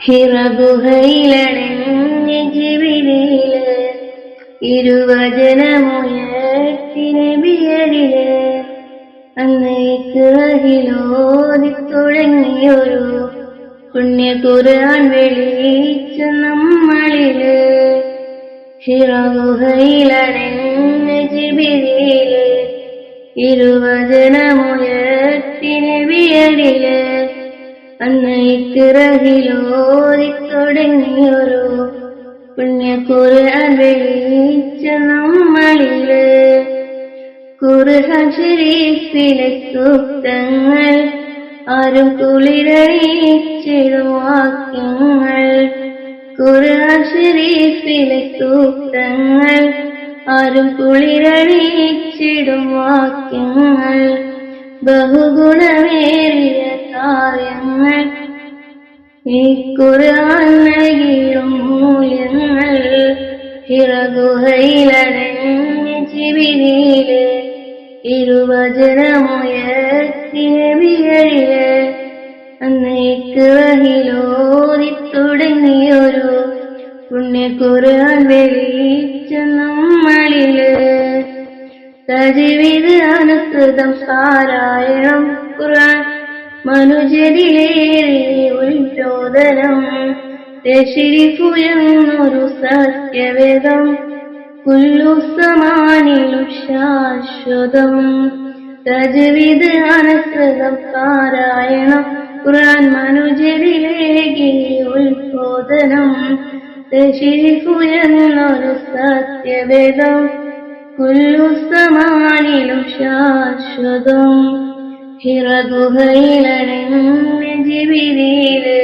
ഹിറഗുഹയിലടഞ്ഞ ജിബിരിയില് ഇരുവചനമുയർത്തി നബിയരില് അന്നേക്ക് റഹിലോതി തുടങ്ങിയൊരു പുണ്യ ഖുർആൻ വെളിച്ച നമ്മളില്. ഹിറഗുഹയിലടഞ്ഞ ജിബിരിയില് ഇരുവചനമുയർത്തി നബിയരില് അന്നേക്ക് റഹിലോതി തുടങ്ങിയൊരു പുണ്യ ഖുർആൻ വെളിച്ച നമ്മളില്. ഖുർആൻ ശരീഫിലെ സൂക്തങ്ങൾ ആരും കുളിരണിയിച്ചിടും വാക്യങ്ങൾ. ഖുർആൻ ശരീഫിലെ സൂക്തങ്ങൾ ആരും കുളിരണിയിച്ചിടും വാക്യങ്ങൾ. ബഹുഗുണമേറിയ കാര്യങ്ങൾ ഈ ഖുർആൻ നൽകിയിടും മൂല്യങ്ങൾ. ഹിറഗുഹയിലടഞ്ഞ ജിബിരിയില് ഇരുവചനമുയർത്തി നബിയരില് അന്നേക്ക് റഹിലോതി തുടങ്ങിയൊരു പുണ്യ ഖുർആൻ വെളിച്ച നമ്മളില്. തജ്വീദ് അനുസൃതം പാരായണം ഖുർആൻ മനുജരിലേറെ ഉത്ബോധനം. തശ്രീഫുയെന്നൊരു സത്യവേദം കുല്ലു സമാനിലും ശാശ്വതം. തജ്വീദ് അനുസൃതം പാരായണം ഖുർആൻ മനുജരിലേറെ ഉത്ബോധനം. തശ്രീഫുയെന്നൊരു സത്യവേദം കുല്ലു സമാനിലും ശാശ്വതം. ഹിറഗുഹയിലടഞ്ഞ ജിബിരിയില്